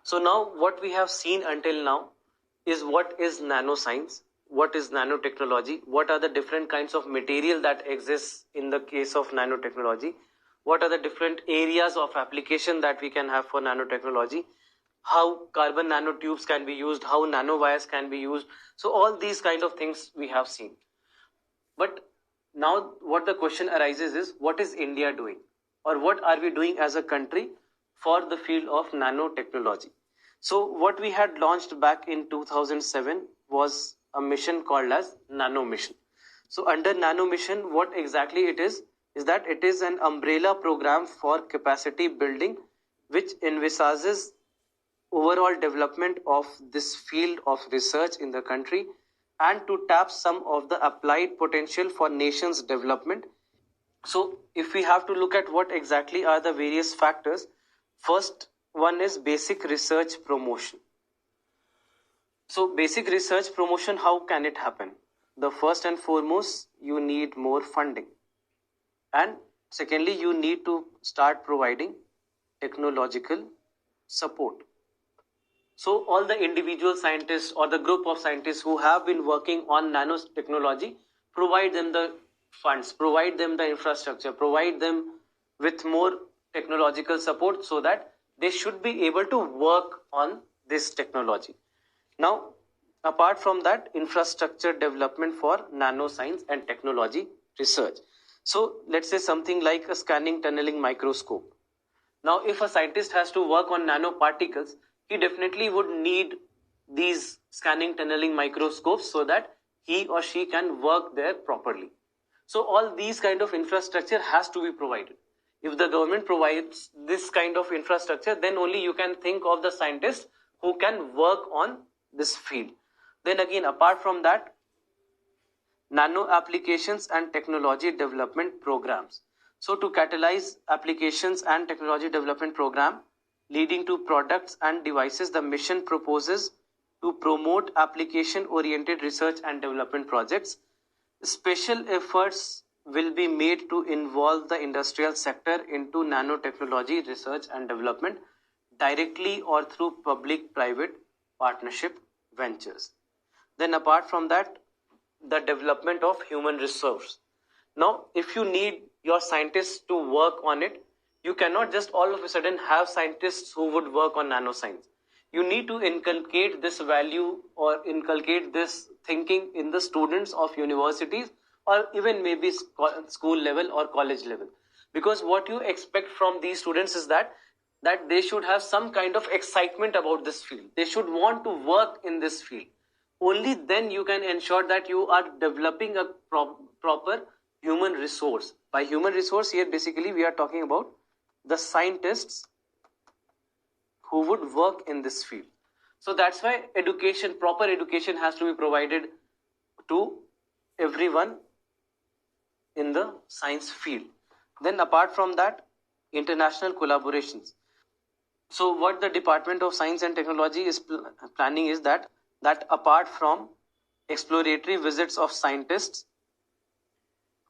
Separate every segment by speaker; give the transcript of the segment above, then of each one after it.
Speaker 1: So now what we have seen until now is what is nanoscience, what is nanotechnology, what are the different kinds of material that exists in the case of nanotechnology, what are the different areas of application that we can have for nanotechnology, how carbon nanotubes can be used, how nanowires can be used. So all these kind of things we have seen. But now what the question arises is, what is India doing? Or what are we doing as a country for the field of nanotechnology? So what we had launched back in 2007 was a mission called as Nano Mission. So under Nano Mission, what exactly it is that it is an umbrella program for capacity building which envisages overall development of this field of research in the country and to tap some of the applied potential for nation's development. So if we have to look at what exactly are the various factors, first one is basic research promotion. So basic research promotion, how can it happen? The first and foremost, you need more funding. And secondly, you need to start providing technological support. So all the individual scientists or the group of scientists who have been working on nanotechnology, provide them the funds, provide them the infrastructure, provide them with more technological support so that they should be able to work on this technology. Now, apart from that, infrastructure development for nanoscience and technology research. So let's say something like a scanning tunneling microscope. Now, if a scientist has to work on nanoparticles, he definitely would need these scanning tunneling microscopes so that he or she can work there properly. So all these kind of infrastructure has to be provided. If the government provides this kind of infrastructure, then only you can think of the scientists who can work on this field. Then again, apart from that, nano applications and technology development programs. So to catalyze applications and technology development program leading to products and devices, the mission proposes to promote application oriented research and development projects. Special efforts will be made to involve the industrial sector into nanotechnology research and development directly or through public private partnership ventures. Then apart from that, the development of human resource. Now, if you need your scientists to work on it, you cannot just all of a sudden have scientists who would work on nanoscience. You need to inculcate this value or inculcate this thinking in the students of universities or even maybe school level or college level. Because what you expect from these students is that they should have some kind of excitement about this field. They should want to work in this field. Only then you can ensure that you are developing a proper human resource. By human resource here, basically we are talking about the scientists who would work in this field. So that's why education, proper education has to be provided to everyone in the science field. Then apart from that, international collaborations. So what the Department of Science and Technology is planning is that apart from exploratory visits of scientists,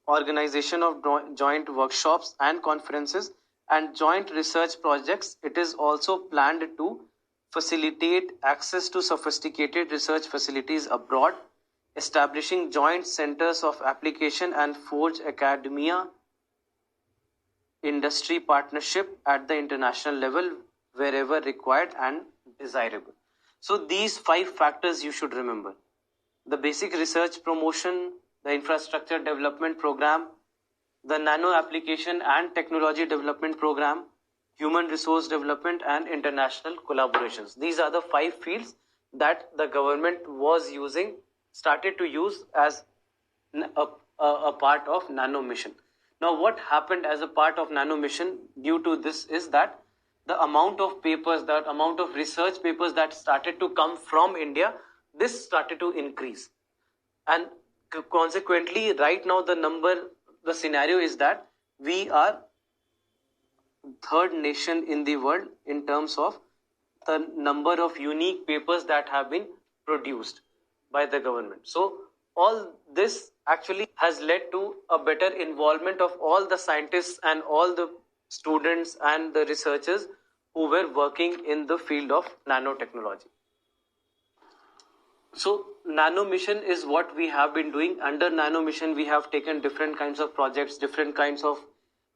Speaker 1: organization of joint workshops and conferences and joint research projects, it is also planned to facilitate access to sophisticated research facilities abroad, establishing joint centers of application and forge academia industry partnership at the international level wherever required and desirable. So these 5 factors you should remember: the basic research promotion, the infrastructure development program, the nano application and technology development program, human resource development, and international collaborations. These are the 5 fields that the government was started to use as a part of Nano Mission. Now, what happened as a part of Nano Mission due to this is that the amount of papers, the amount of research papers that started to come from India, this started to increase. And consequently, right now the scenario is that we are third nation in the world in terms of the number of unique papers that have been produced by the government. So all this actually has led to a better involvement of all the scientists and all the students and the researchers who were working in the field of nanotechnology. So nano mission is what we have been doing. Under nano mission, we have taken different kinds of projects, different kinds of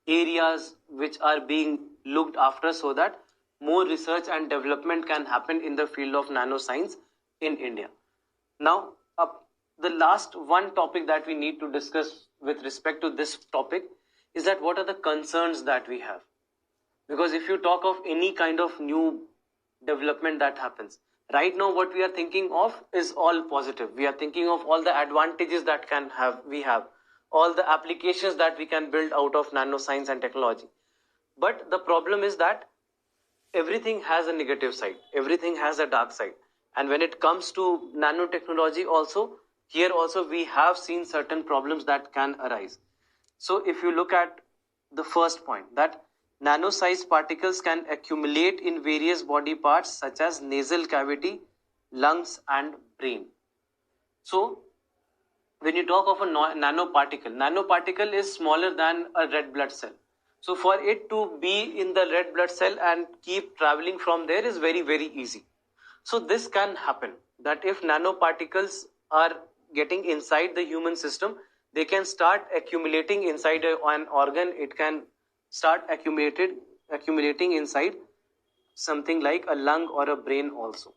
Speaker 1: areas which are being looked after so that more research and development can happen in the field of nanoscience in India. Now, the last one topic that we need to discuss with respect to this topic is that what are the concerns that we have? Because if you talk of any kind of new development that happens, right now what we are thinking of is all positive. We are thinking of all the advantages that we have, all the applications that we can build out of nanoscience and technology. But the problem is that everything has a negative side, everything has a dark side. And when it comes to nanotechnology also, here also we have seen certain problems that can arise. So if you look at the first point, that nano-sized particles can accumulate in various body parts such as nasal cavity, lungs and brain. So when you talk of a nanoparticle is smaller than a red blood cell. So for it to be in the red blood cell and keep traveling from there is very, very easy. So this can happen, that if nanoparticles are getting inside the human system, they can start accumulating inside an organ. It can start accumulating inside something like a lung or a brain also.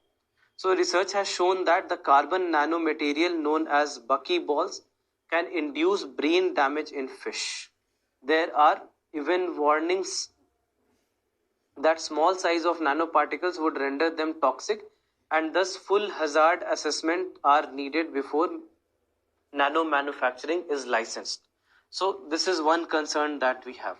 Speaker 1: So research has shown that the carbon nanomaterial known as buckyballs can induce brain damage in fish. There are even warnings that small size of nanoparticles would render them toxic, and thus full hazard assessment are needed before nano manufacturing is licensed. So this is one concern that we have.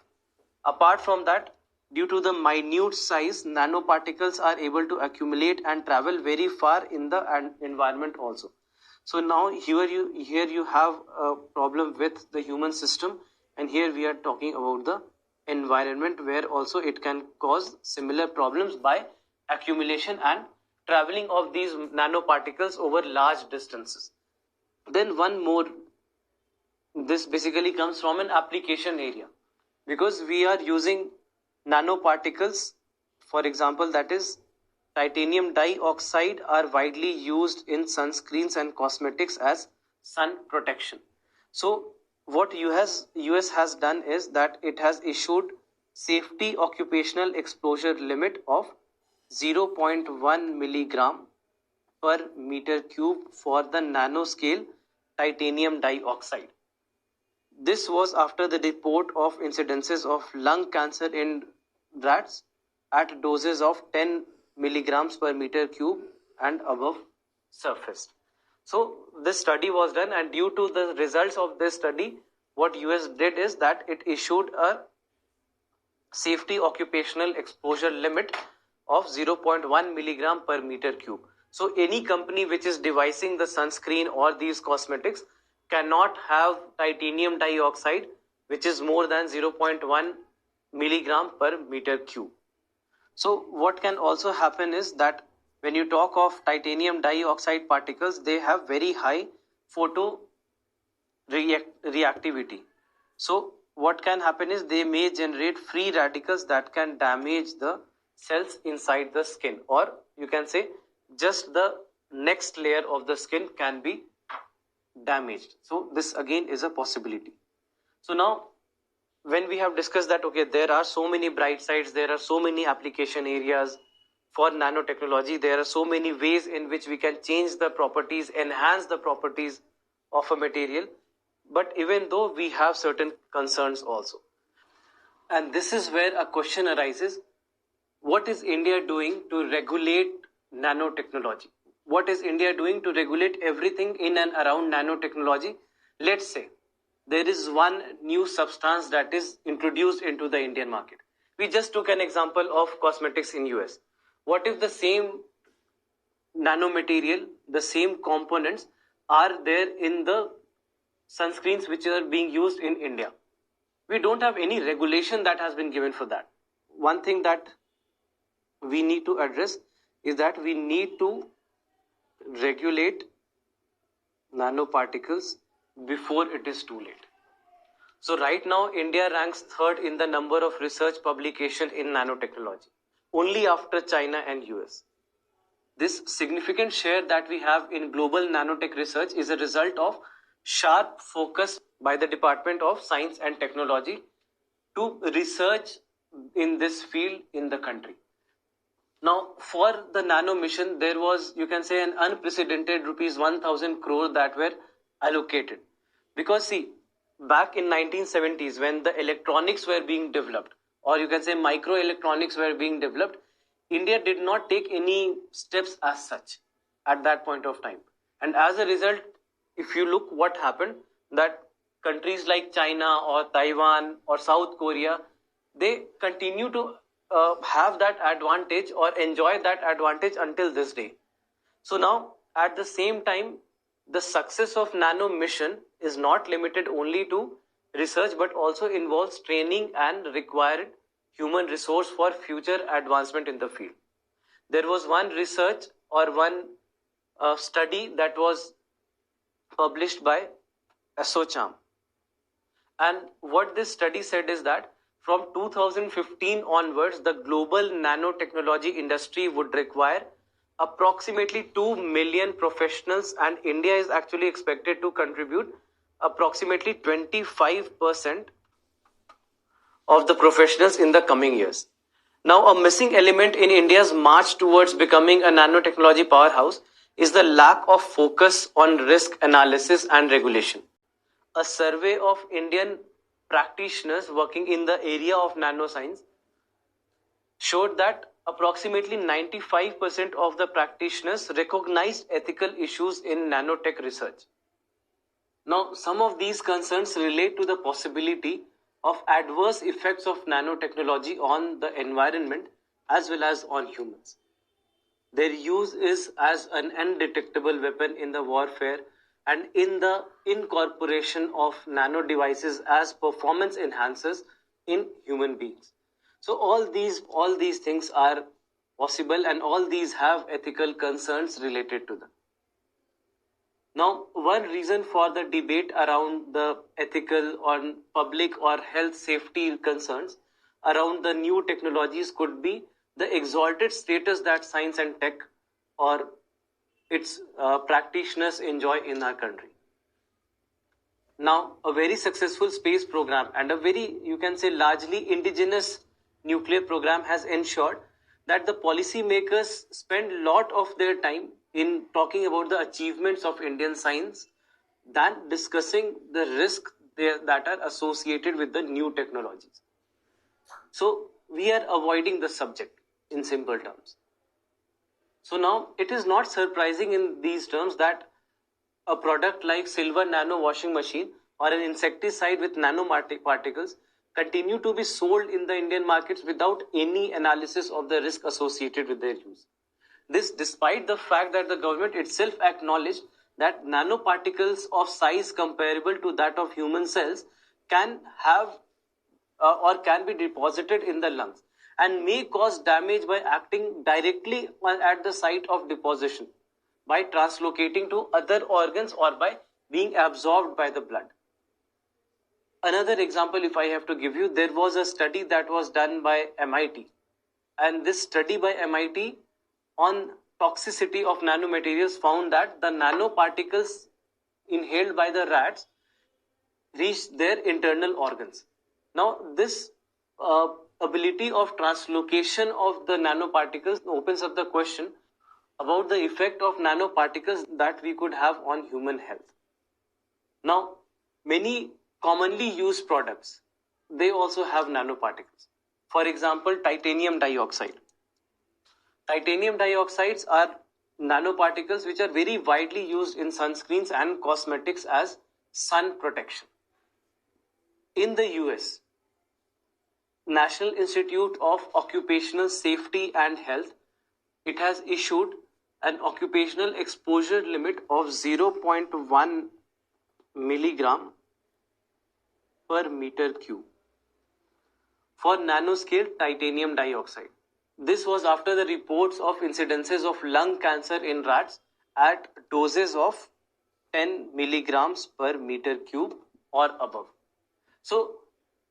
Speaker 1: Apart from that, due to the minute size, nanoparticles are able to accumulate and travel very far in the environment also. So now here you have a problem with the human system, and here we are talking about the environment where also it can cause similar problems by accumulation and traveling of these nanoparticles over large distances. Then one more, this basically comes from an application area, because we are using nanoparticles. For example, that is titanium dioxide are widely used in sunscreens and cosmetics as sun protection. So what US has done is that it has issued safety occupational exposure limit of 0.1 milligram per meter cube for the nanoscale titanium dioxide. This was after the report of incidences of lung cancer in rats at doses of 10 milligrams per meter cube and above surfaced. So this study was done, and due to the results of this study, what US did is that it issued a safety occupational exposure limit of 0.1 milligram per meter cube. So any company which is devising the sunscreen or these cosmetics cannot have titanium dioxide which is more than 0.1 milligram per meter cube. So what can also happen is that when you talk of titanium dioxide particles, they have very high photo reactivity. So what can happen is they may generate free radicals that can damage the cells inside the skin, or you can say just the next layer of the skin can be damaged. So this again is a possibility. So now when we have discussed that, okay, there are so many bright sides, there are so many application areas for nanotechnology, there are so many ways in which we can change the properties, enhance the properties of a material, but even though we have certain concerns also. And this is where a question arises: what is India doing to regulate nanotechnology? What is India doing to regulate everything in and around nanotechnology? Let's say there is one new substance that is introduced into the Indian market. We just took an example of cosmetics in US. What if the same nanomaterial, the same components are there in the sunscreens which are being used in India? We don't have any regulation that has been given for that. One thing that we need to address is that we need to regulate nanoparticles before it is too late. So right now India ranks third in the number of research publication in nanotechnology. only after China and US. This significant share that we have in global nanotech research is a result of sharp focus by the Department of Science and Technology to research in this field in the country. Now, for the nano mission, there was, you can say, an unprecedented rupees 1,000 crore that were allocated. Because see, back in 1970s, when the electronics were being developed, or you can say microelectronics were being developed, India did not take any steps as such at that point of time. And as a result, if you look what happened, that countries like China or Taiwan or South Korea, they continue to have that advantage or enjoy that advantage until this day. So now, at the same time, the success of nano mission is not limited only to research but also involves training and required human resource for future advancement in the field. There was one research or one study that was published by Asocham. And what this study said is that from 2015 onwards, the global nanotechnology industry would require approximately 2 million professionals, and India is actually expected to contribute approximately 25% of the professionals in the coming years. Now, a missing element in India's march towards becoming a nanotechnology powerhouse is the lack of focus on risk analysis and regulation. A survey of Indian practitioners working in the area of nanoscience showed that approximately 95% of the practitioners recognized ethical issues in nanotech research. Now, some of these concerns relate to the possibility of adverse effects of nanotechnology on the environment as well as on humans. Their use is as an undetectable weapon in the warfare and in the incorporation of nano devices as performance enhancers in human beings. So all these things are possible, and all these have ethical concerns related to them. Now, one reason for the debate around the ethical or public or health safety concerns around the new technologies could be the exalted status that science and tech or its practitioners enjoy in our country. Now, a very successful space program and a very, you can say, largely indigenous nuclear program has ensured that the policymakers spend a lot of their time in talking about the achievements of Indian science than discussing the risks that are associated with the new technologies. So we are avoiding the subject in simple terms. So now it is not surprising in these terms that a product like silver nano washing machine or an insecticide with nanoparticles continue to be sold in the Indian markets without any analysis of the risk associated with their use. This despite the fact that the government itself acknowledged that nanoparticles of size comparable to that of human cells can have or can be deposited in the lungs and may cause damage by acting directly at the site of deposition, by translocating to other organs or by being absorbed by the blood. Another example, if I have to give you, there was a study that was done by MIT. And this study by MIT on toxicity of nanomaterials found that the nanoparticles inhaled by the rats reached their internal organs. Now, this ability of translocation of the nanoparticles opens up the question about the effect of nanoparticles that we could have on human health. Now, many commonly used products, they also have nanoparticles. For example, titanium dioxide. Titanium dioxides are nanoparticles which are very widely used in sunscreens and cosmetics as sun protection. In the US, National Institute of Occupational Safety and Health, it has issued an occupational exposure limit of 0.1 milligram per meter cube for nanoscale titanium dioxide. This was after the reports of incidences of lung cancer in rats at doses of 10 milligrams per meter cube or above. So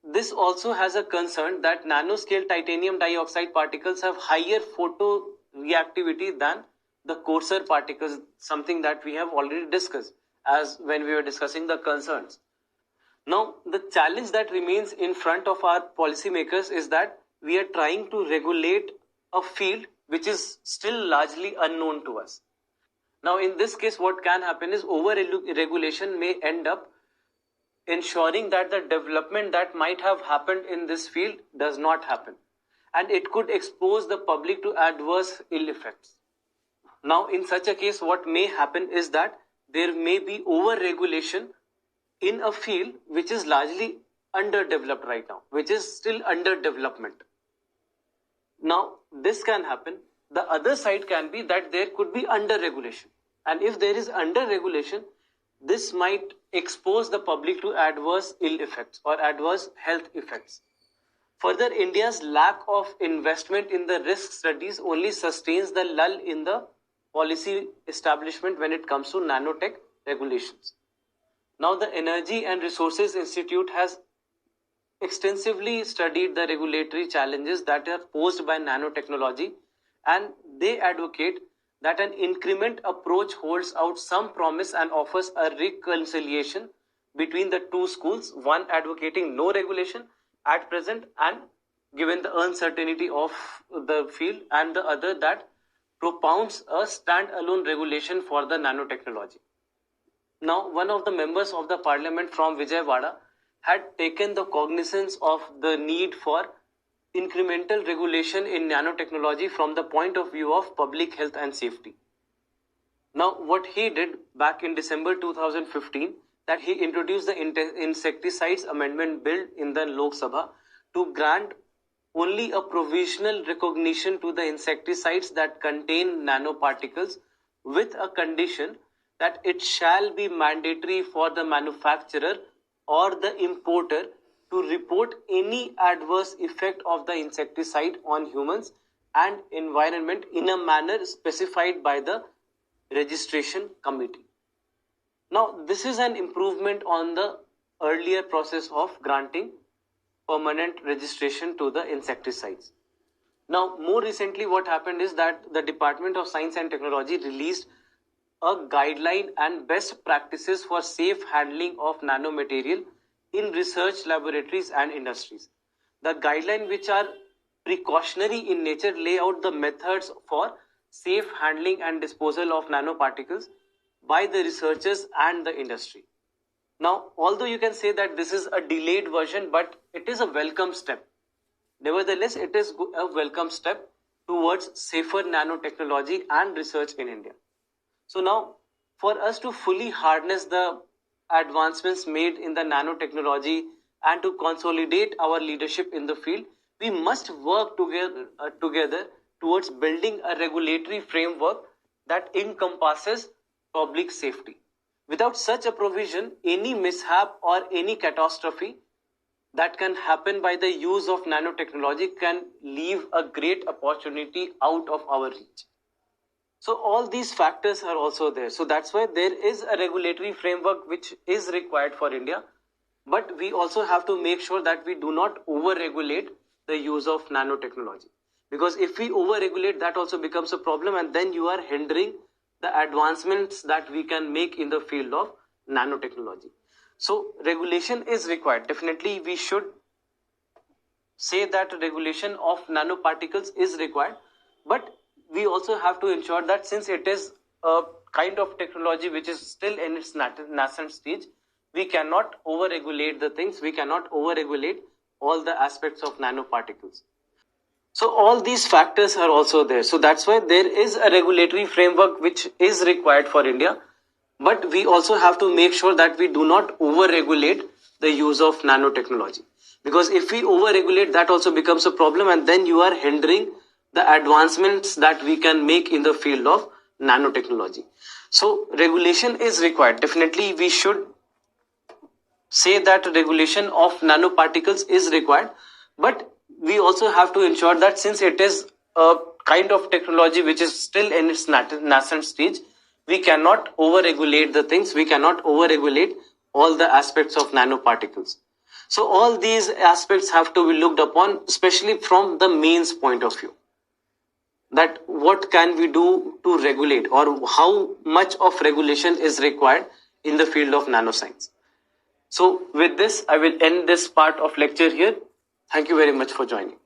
Speaker 1: this also has a concern that nanoscale titanium dioxide particles have higher photoreactivity than the coarser particles, something that we have already discussed as when we were discussing the concerns. Now, the challenge that remains in front of our policymakers is that we are trying to regulate a field which is still largely unknown to us. Now, in this case, what can happen is over-regulation may end up ensuring that the development that might have happened in this field does not happen. And it could expose the public to adverse ill effects. Now, in such a case, what may happen is that there may be over-regulation in a field which is largely underdeveloped right now, which is still under development. Now, this can happen. The other side can be that there could be under-regulation. And if there is under-regulation, this might expose the public to adverse ill effects or adverse health effects. Further, India's lack of investment in the risk studies only sustains the lull in the policy establishment when it comes to nanotech regulations. Now, the Energy and Resources Institute has extensively studied the regulatory challenges that are posed by nanotechnology, and they advocate that an increment approach holds out some promise and offers a reconciliation between the two schools, one advocating no regulation at present and given the uncertainty of the field, and the other that propounds a stand-alone regulation for the nanotechnology. Now, one of the members of the parliament from Vijayawada had taken the cognizance of the need for incremental regulation in nanotechnology from the point of view of public health and safety. Now, what he did back in December 2015, that he introduced the Insecticides Amendment Bill in the Lok Sabha to grant only a provisional recognition to the insecticides that contain nanoparticles, with a condition that it shall be mandatory for the manufacturer or the importer to report any adverse effect of the insecticide on humans and environment in a manner specified by the registration committee. Now, this is an improvement on the earlier process of granting permanent registration to the insecticides. Now, more recently, what happened is that the Department of Science and Technology released a guideline and best practices for safe handling of nanomaterial in research laboratories and industries. The guidelines, which are precautionary in nature, lay out the methods for safe handling and disposal of nanoparticles by the researchers and the industry. Now, although you can say that this is a delayed version, but it is a welcome step. Nevertheless, it is a welcome step towards safer nanotechnology and research in India. So now, for us to fully harness the advancements made in the nanotechnology and to consolidate our leadership in the field, we must work together towards building a regulatory framework that encompasses public safety. Without such a provision, any mishap or any catastrophe that can happen by the use of nanotechnology can leave a great opportunity out of our reach. So all these factors are also there. So that's why there is a regulatory framework which is required for India. But we also have to make sure that we do not over-regulate the use of nanotechnology. Because if we over-regulate, that also becomes a problem, and then you are hindering the advancements that we can make in the field of nanotechnology. So regulation is required. Definitely we should say that regulation of nanoparticles is required, but we also have to ensure that since it is a kind of technology which is still in its nascent stage, we cannot over-regulate the things, we cannot over-regulate all the aspects of nanoparticles. So all these factors are also there. So that's why there is a regulatory framework which is required for India, but we also have to make sure that we do not over-regulate the use of nanotechnology. Because if we over-regulate, that also becomes a problem, and then you are hindering the advancements that we can make in the field of nanotechnology. So regulation is required. Definitely we should say that regulation of nanoparticles is required, but we also have to ensure that since it is a kind of technology which is still in its nascent stage, we cannot over-regulate the things, we cannot over-regulate all the aspects of nanoparticles. So all these aspects have to be looked upon, especially from the mains point of view, that what can we do to regulate, or how much of regulation is required in the field of nanoscience. So with this, I will end this part of lecture here. Thank you very much for joining.